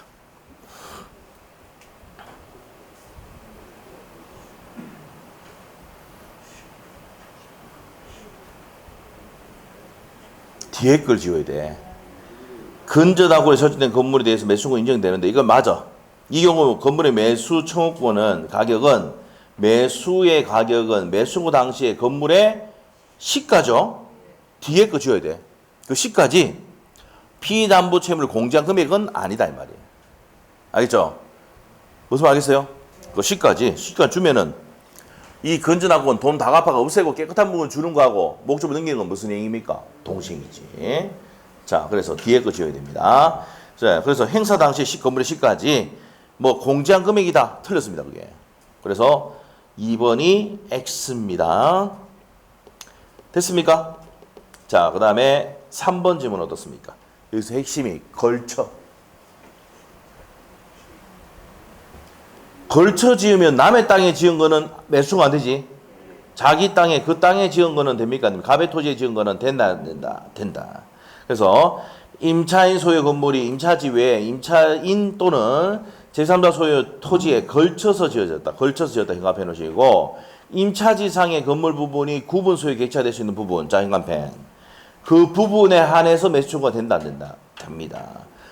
뒤에 걸 지워야 돼. 근저당권에 설정된 건물에 대해서 매수권 인정되는데 이건 맞아. 이 경우 건물의 매수 청구권은 가격은 매수의 가격은 매수고 당시에 건물의 시가죠. 뒤에 거 지워야 돼. 그 시가지 피담보 채무를 공제한 금액은 아니다 이 말이에요. 알겠죠? 무슨 말 알겠어요? 그 시가지. 시가 주면은 이 건전하고는 돈 다 갚아가 없애고 깨끗한 부분 주는 거하고 목적을 넘기는 건 무슨 행위입니까? 동시행위지. 자, 그래서 뒤에 거 지어야 됩니다. 자, 그래서 행사 당시 건물의 시가지 뭐 공제한 금액이다. 틀렸습니다, 그게. 그래서 2번이 X입니다. 됐습니까? 자, 그 다음에 3번 질문 어떻습니까? 여기서 핵심이 걸쳐. 걸쳐 지으면 남의 땅에 지은 거는 매수가 안 되지. 자기 땅에 그 땅에 지은 거는 됩니까? 가배 토지에 지은 거는 된다 안 된다? 된다. 그래서 임차인 소유 건물이 임차지 외에 임차인 또는 제3자 소유 토지에 걸쳐서 지어졌다. 걸쳐서 지었다. 현관펜 놓으시고 임차지상의 건물 부분이 구분 소유 객차될 수 있는 부분. 자, 현관펜. 그 부분에 한해서 매수 청구가 된다 안 된다? 됩니다.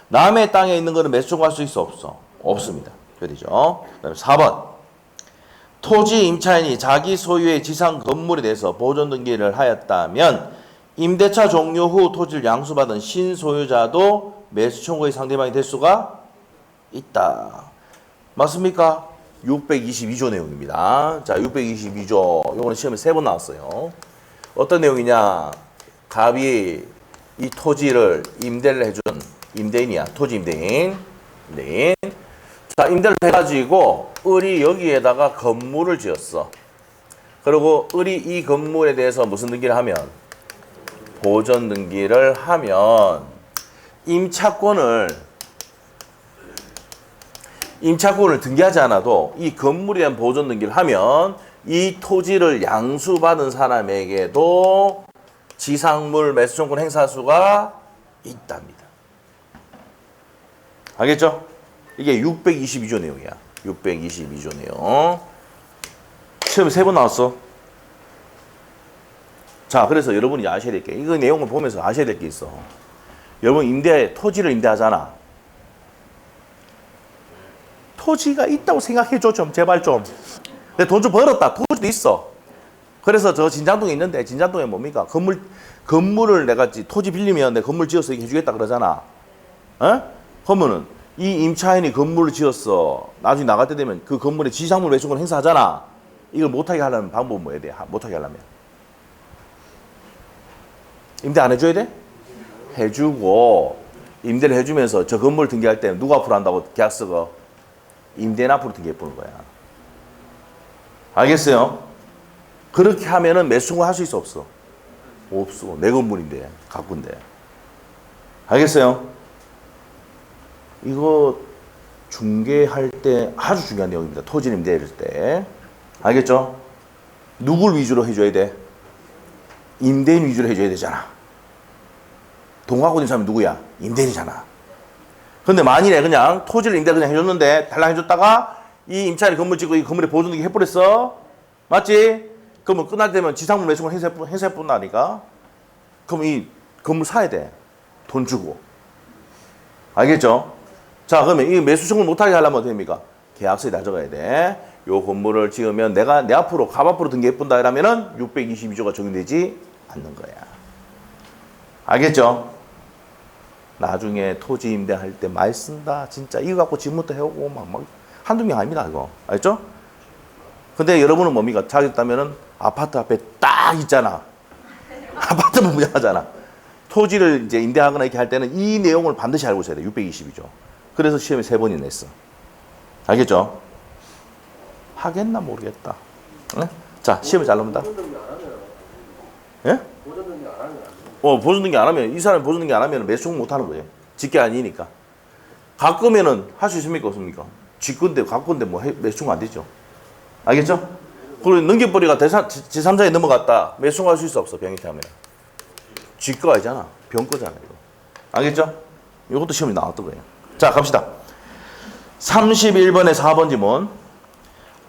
남의 땅에 있는 거는 매수 청구할 수 있어 없어? 없습니다. 그렇죠? 그다음에 4번. 토지 임차인이 자기 소유의 지상 건물에 대해서 보존 등기를 하였다면 임대차 종료 후 토지를 양수받은 신소유자도 매수 청구의 상대방이 될 수가 있다. 맞습니까? 622조 내용입니다. 자, 622조. 요거는 시험에 3번 나왔어요. 어떤 내용이냐? 갑이 이 토지를 임대를 해준 임대인이야. 토지 임대인. 자, 임대를 해가지고 을이 여기에다가 건물을 지었어. 그리고 을이 이 건물에 대해서 무슨 등기를 하면? 보존 등기를 하면 임차권을 등기하지 않아도 이 건물에 대한 보존 등기를 하면 이 토지를 양수받은 사람에게도 지상물 매수청구권 행사할 수가 있답니다. 알겠죠? 이게 622조 내용이야. 622조 내용. 시험에 3번 나왔어. 자, 그래서 여러분이 아셔야 될 게, 이거 내용을 보면서 아셔야 될 게 있어. 여러분 토지를 임대하잖아. 토지가 있다고 생각해줘 좀, 제발 좀. 내 돈 좀 벌었다. 토지도 있어. 그래서 저 진장동에 있는데, 진장동에 뭡니까? 건물을 내가 토지 빌리면 내 건물 지어서 해주겠다 그러잖아. 그러면은 이 임차인이 건물을 지었어. 나중에 나갈 때 되면 그 건물에 지상물 매수권 행사하잖아. 이걸 못하게 하려면 방법은 뭐야 돼? 못하게 하려면. 임대 안 해줘야 돼? 해주고, 임대를 해주면서 저 건물 등기할 때 누가 앞으로 한다고 계약서가 임대인 앞으로 등기해 보는 거야. 알겠어요? 그렇게 하면은 매수 청구 할 수 있어 없어? 없어. 내 건물인데 가꾼데. 알겠어요? 이거 중개할 때 아주 중요한 내용입니다. 토지 임대할 때. 알겠죠? 누굴 위주로 해줘야 돼? 임대인 위주로 해줘야 되잖아. 돈 갖고 있는 사람이 누구야? 임대인이잖아. 근데 만일에 그냥 토지를 임대 그냥 해줬는데 달랑 해줬다가 이 임차인이 건물 짓고 이 건물에 보증등기 해버렸어. 맞지? 그러면 끝날 때면 지상물 매수권 행사해 뿐다니까. 그럼 이 건물 사야 돼. 돈 주고. 알겠죠? 자, 그러면 이 매수 청구를 못하게 하려면 어떻게 됩니까? 계약서에 다 적어야 돼. 요 건물을 지으면 내가 내 앞으로 갑 앞으로 등기해 뿐다 이러면은 622조가 적용되지 않는 거야. 알겠죠? 나중에 토지 임대할 때 말 쓴다. 진짜 이거 갖고 지금부터 해오고 막 한두 명 아닙니다, 이거. 알겠죠? 근데 여러분은 뭡니까? 자기 있다면은 아파트 앞에 딱 있잖아. 아파트만 분양하잖아. 토지를 이제 임대하거나 이렇게 할 때는 이 내용을 반드시 알고 있어야 돼. 622조. 그래서 시험에 3번이 냈어. 알겠죠? 하겠나 모르겠다. 네? 자, 시험에 잘 나옵니다. 예? 보존등기 안 하면, 이 사람이 보존등기 안 하면 매수는 못 하는 거예요. 직계 아니니까. 가끔에는 할 수 있습니까? 없습니까? 직건데, 가건데 뭐 매수가 안 되죠. 알겠죠? 그리고 넘겨버리가 제3자에 넘어갔다. 매수가 할 수 있어 없어, 병이 타면. 직거 아니잖아. 병거잖아, 이거. 알겠죠? 이것도 시험에 나왔던 거예요. 자, 갑시다. 31번에 4번 지문.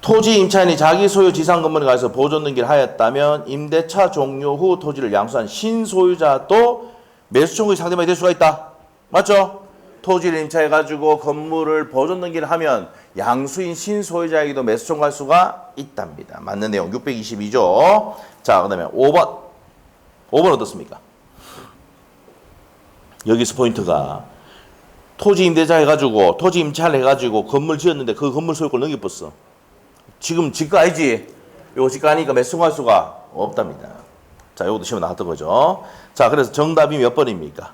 토지 임차인이 자기 소유 지상 건물에 가서 보존 등기를 하였다면 임대차 종료 후 토지를 양수한 신소유자도 매수 청구의 상대방이 될 수가 있다. 맞죠? 토지를 임차해가지고 건물을 보존 등기를 하면 양수인 신소유자에게도 매수 청구할 수가 있답니다. 맞는 내용 622조. 자, 그 다음에 5번. 5번 어떻습니까? 여기서 포인트가 토지 임대차 해가지고 토지 임차를 해가지고 건물 지었는데 그 건물 소유권 넘겨버렸어. 지금 지가 아니지. 요거 지가 아니니까 매수 청구할 수가 없답니다. 자, 요것도 시험에 나왔던 거죠. 자, 그래서 정답이 몇 번입니까?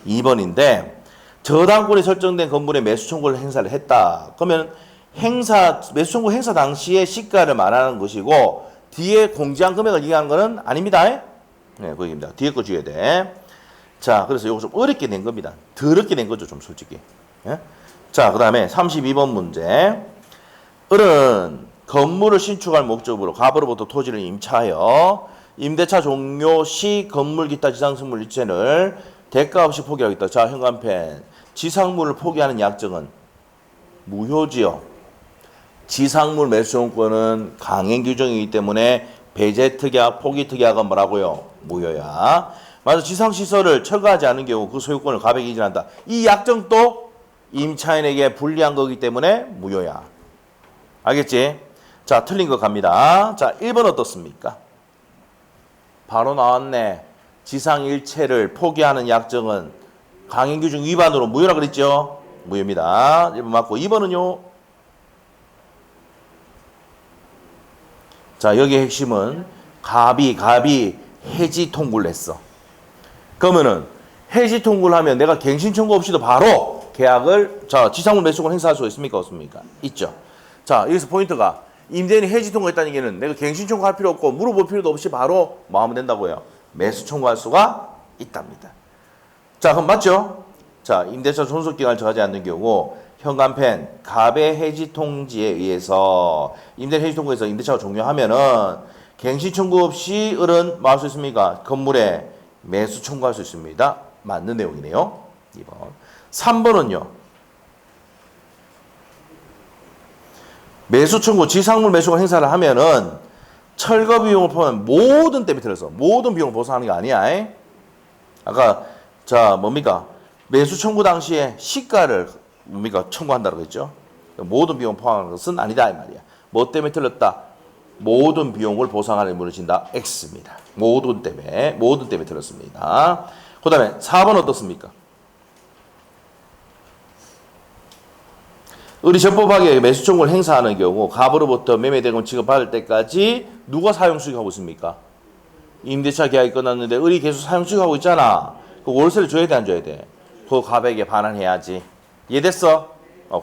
2번인데 저당권이 설정된 건물에 매수 청구를 행사를 했다. 그러면 매수 청구 행사 당시에 시가를 말하는 것이고 뒤에 공지한 금액을 얘기하는 거는 아닙니다. 네, 그 얘기입니다. 뒤에 거 줘야 돼. 자, 그래서 요거 좀 어렵게 낸 겁니다. 더럽게 낸 거죠, 좀 솔직히. 예? 자, 그 다음에 32번 문제. 을은 건물을 신축할 목적으로 갑으로부터 토지를 임차하여 임대차 종료 시 건물 기타 지상승물 일체를 대가 없이 포기하겠다. 자, 현관펜. 지상물을 포기하는 약정은 무효지요. 지상물 매수용권은 강행 규정이기 때문에 배제특약, 포기특약은 뭐라고요? 무효야. 맞아. 지상시설을 철거하지 않은 경우 그 소유권을 갑에게 이전한다. 이 약정도 임차인에게 불리한 거기 때문에 무효야. 알겠지? 자, 틀린 거 갑니다. 자, 1번 어떻습니까? 바로 나왔네. 지상 일체를 포기하는 약정은 강행규정 위반으로 무효라 그랬죠? 무효입니다. 1번 맞고 2번은요? 자, 여기의 핵심은 갑이 해지 통보를 했어. 그러면은 해지 통보를 하면 내가 갱신 청구 없이도 바로 계약을 지상물 매수권 행사할 수 있습니까? 없습니까? 있죠. 자, 여기서 포인트가 임대인이 해지 통보했다는 얘기는 내가 갱신 청구할 필요 없고 물어볼 필요도 없이 바로 마음은 된다고요. 매수 청구할 수가 있답니다. 자, 그럼 맞죠? 자, 임대차 존속기간을 정하지 않는 경우 현관펜 갑의 해지 통지에 의해서 임대인 해지 통보에서 임대차가 종료하면은 갱신 청구 없이 을은 뭐 할 수 있습니까? 건물에 매수 청구할 수 있습니다. 맞는 내용이네요. 2번. 3번은요. 매수 청구, 지상물 매수권 행사를 하면은 철거 비용을 포함한 모든 때 밑에 서 모든 비용을 보상하는 게 아니야. 아까 뭡니까? 매수 청구 당시에 시가를 뭡니까? 청구한다고 했죠. 모든 비용 포함하는 것은 아니다 이 말이야. 뭐 때문에 틀렸다? 모든 비용을 보상하는 의무를 진다. X입니다. 모든 때문에 틀렸습니다. 그 다음에 4번 어떻습니까? 을이 적법하게 매수 청구를 행사하는 경우 갑으로부터 매매대금 지급받을 때까지 누가 사용 수익하고 있습니까? 임대차 계약이 끝났는데 을이 계속 사용 수익하고 있잖아. 그 월세를 줘야 돼 안 줘야 돼? 그 갑에게 반환해야지. 이해됐어?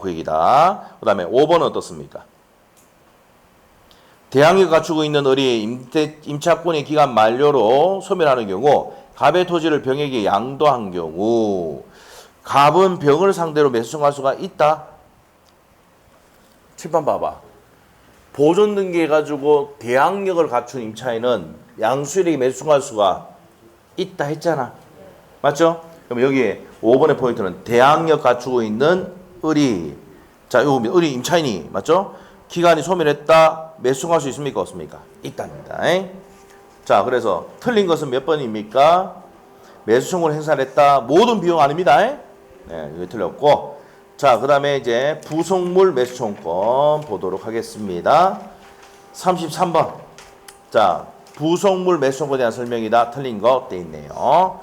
그 얘기다. 그 다음에 5번은 어떻습니까? 대항력을 갖추고 있는 을이 임차권의 기간 만료로 소멸하는 경우 갑의 토지를 병에게 양도한 경우 갑은 병을 상대로 매수 청구할 수가 있다. 칠판 봐봐. 보존 등기해가지고 대항력을 갖춘 임차인은 양수일에게 매수 청구할 수가 있다 했잖아. 맞죠? 그럼 여기에 5번의 포인트는 대항력 갖추고 있는 을이, 자, 요 을이 임차인이, 맞죠? 기간이 소멸했다. 매수 청구할 수 있습니까? 없습니까? 있답니다. 자, 그래서 틀린 것은 몇 번입니까? 매수 청구를 행사를 했다. 모든 비용 아닙니다. 네, 이거 틀렸고. 자, 그 다음에 이제 부속물 매수 청구권 보도록 하겠습니다. 33번. 자, 부속물 매수 청구에 대한 설명이다. 틀린 거 돼 있네요.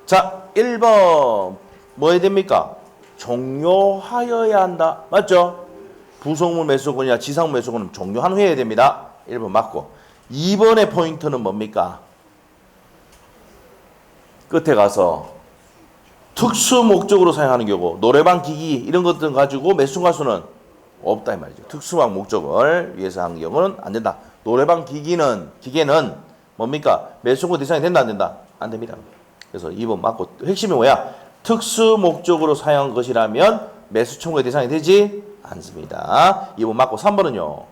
자, 1번. 뭐 해야 됩니까? 종료하여야 한다. 맞죠? 부속물 매수권이나 지상물 매수권은 종료한 후에 해야 됩니다. 1번 맞고. 2번의 포인트는 뭡니까? 끝에 가서 특수 목적으로 사용하는 경우 노래방 기기 이런 것들 가지고 매수 가수는 없다 이 말이죠. 특수한 목적을 위해서 하는 경우는 안 된다. 노래방 기계는 뭡니까? 매수권 대상이 된다 안 된다? 안 됩니다. 그래서 2번 맞고 핵심이 뭐야? 특수 목적으로 사용한 것이라면 매수 청구의 대상이 되지 않습니다. 2번 맞고 3번은요.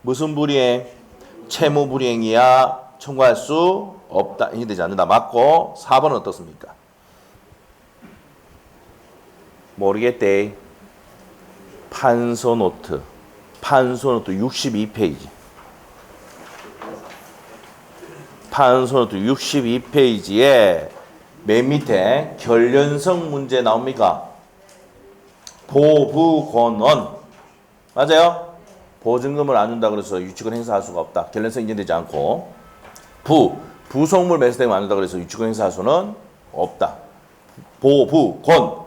무슨 불이행? 채무 불이행이야 청구할 수 없다. 인정되지 않는다. 맞고 4번은 어떻습니까? 모르겠대. 판소노트 62페이지. 판소노트 62페이지에 맨 밑에 결련성 문제 나옵니까? 보부권원. 맞아요? 보증금을 안 준다 그래서 유치권 행사할 수가 없다. 결련성 인정되지 않고. 부속물 매수되면 안 된다 그래서 유치권 행사할 수는 없다. 보부권.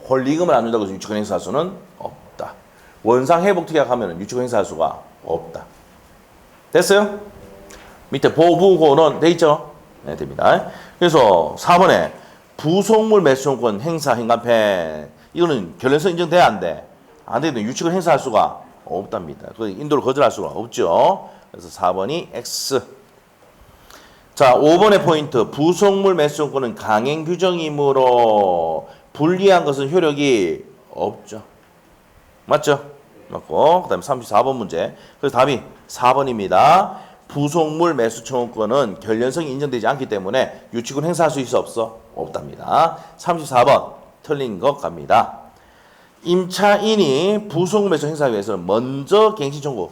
권리금을 안 준다고 해서 유치권 행사할 수는 없다. 원상 회복 특약하면 유치권 행사할 수가 없다. 됐어요? 밑에 보부권은 돼 있죠? 네, 됩니다. 그래서 4번에 부속물 매수권 행사 행간편 이거는 결련성 인정돼야 안 돼. 안 되면 유치권 행사할 수가 없답니다. 그 인도를 거절할 수가 없죠. 그래서 4번이 X. 자, 5번의 포인트. 부속물 매수권은 강행 규정이므로 불리한 것은 효력이 없죠. 맞죠? 맞고. 그 다음에 34번 문제. 그래서 답이 4번입니다. 부속물 매수 청구권은 결련성이 인정되지 않기 때문에 유치권 행사할 수 있어 없어? 없답니다. 34번 틀린 것 갑니다. 임차인이 부속물 매수 행사하기 위해서는 먼저 갱신 청구.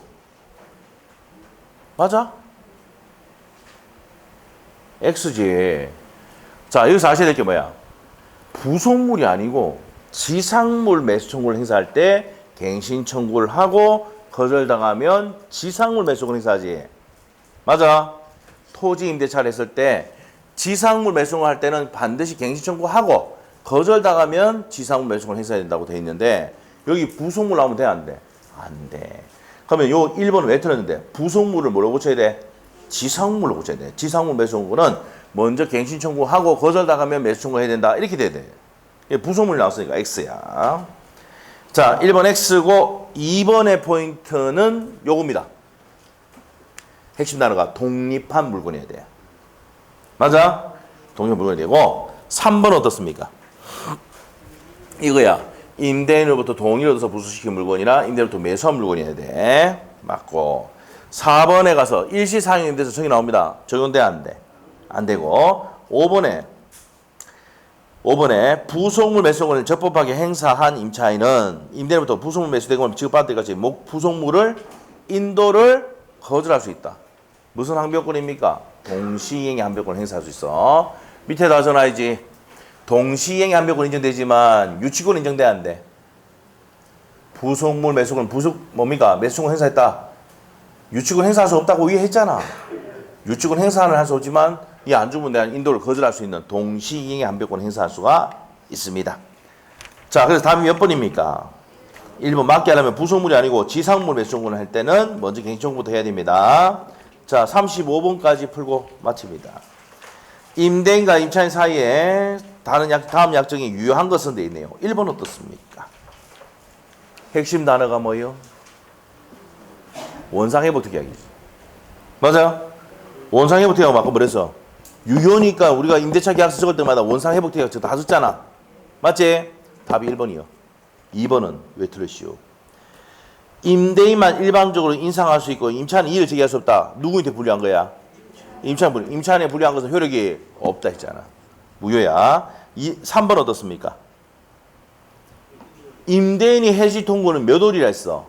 맞아? X지. 자, 여기서 아셔야 될 게 뭐야? 부속물이 아니고 지상물 매수 청구를 행사할 때 갱신 청구를 하고 거절당하면 지상물 매수권 행사하지. 맞아. 토지 임대차를 했을 때 지상물 매수권 할 때는 반드시 갱신 청구하고 거절당하면 지상물 매수권 행사해야 된다고 돼 있는데 여기 부속물 나오면 돼 안 돼? 안 돼. 그러면 요 1번은 왜 틀렸는데 부속물을 뭐로 고쳐야 돼? 지상물로 고쳐야 돼. 지상물 매수권은 먼저 갱신 청구하고 거절당하면 매수 청구해야 된다. 이렇게 돼야 돼. 부속물이 나왔으니까 X야. 자, 1번 X고 2번의 포인트는 요겁니다. 핵심 단어가 독립한 물건이어야 돼. 맞아? 독립한 물건이 되고 3번 어떻습니까? 이거야. 임대인으로부터 동의를 얻어서 부수시킨 물건이나 임대인으로부터 매수한 물건이어야 돼. 맞고 4번에 가서 일시상용임대차 적용이 나옵니다. 적용돼 안 돼? 안 되고 5번에 부속물 매수권을 적법하게 행사한 임차인은 임대인으로부터 부속물 매수대금을 지급받을 때까지 부속물을 인도를 거절할 수 있다. 무슨 항변권입니까? 동시이행의 항변권을 행사할 수 있어. 밑에다 전화야지. 동시이행의 항변권 인정되지만 유치권 인정돼 안 돼? 부속물 매수권 뭡니까? 매수권 행사했다. 유치권 행사할 수 없다고 위에 했잖아. 유치권 행사는 할 수 없지만 이 안 주면 대한 인도를 거절할 수 있는 동시이행의 항변권 행사할 수가 있습니다. 자, 그래서 답이 몇 번입니까? 1번 맞게 하려면 부속물이 아니고 지상물 매수권을 할 때는 먼저 갱신청구부터 해야 됩니다. 자, 35번까지 풀고 마칩니다. 임대인과 임차인 사이에 다음 약정이 유효한 것은 돼 있네요. 1번 어떻습니까? 핵심 단어가 뭐예요? 원상회복 특약이지. 맞아요? 원상 회복 특약은 아까 뭐랬어? 유효니까 우리가 임대차 계약서 적을 때마다 원상 회복 특약 다 썼잖아. 맞지? 답이 1번이요. 2번은 왜 틀렸시오? 임대인만 일반적으로 인상할 수 있고 임차인은 이의를 제기할 수 없다. 누구한테 불리한 거야? 임차인에 불리한 것은 효력이 없다 했잖아. 무효야. 3번 어떻습니까? 임대인이 해지 통고는 몇 월이라 했어?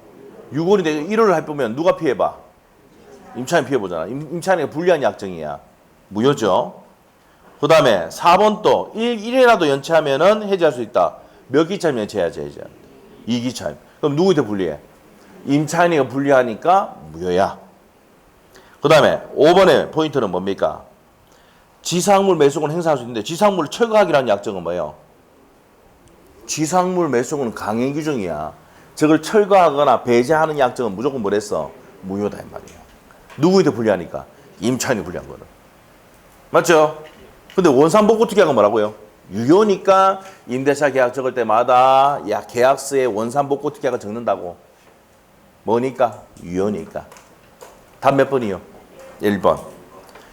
6월인데 1월을 해보면 누가 피해봐? 임차인 피해보잖아. 임차인에게 불리한 약정이야. 무효죠. 그 다음에 4번 또 1회라도 연체하면은 해지할 수 있다. 몇 기차임 연체해야지 해지? 2기차임. 그럼 누구한테 불리해? 임차인이 불리하니까 무효야. 그 다음에 5번의 포인트는 뭡니까? 지상물 매수권 행사할 수 있는데 지상물을 철거하기라는 약정은 뭐예요? 지상물 매수권은 강행 규정이야. 저걸 철거하거나 배제하는 약정은 무조건 뭐랬어? 무효다 이 말이야. 누구한테 불리하니까? 임차인이 불리한 거는. 맞죠? 근데 원상복구 특약은 뭐라고요? 유효니까 임대차 계약 적을 때마다 계약서에 원상복구 특약을 적는다고. 뭐니까? 유효니까. 답 몇 번이요? 1번.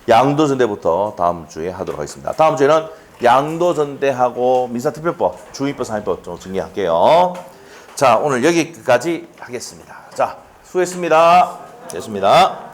양도전대부터 다음 주에 하도록 하겠습니다. 다음 주에는 양도전대하고 민사특별법, 중위법, 상위법 좀 정리할게요. 자, 오늘 여기까지 하겠습니다. 자, 수고했습니다. 됐습니다.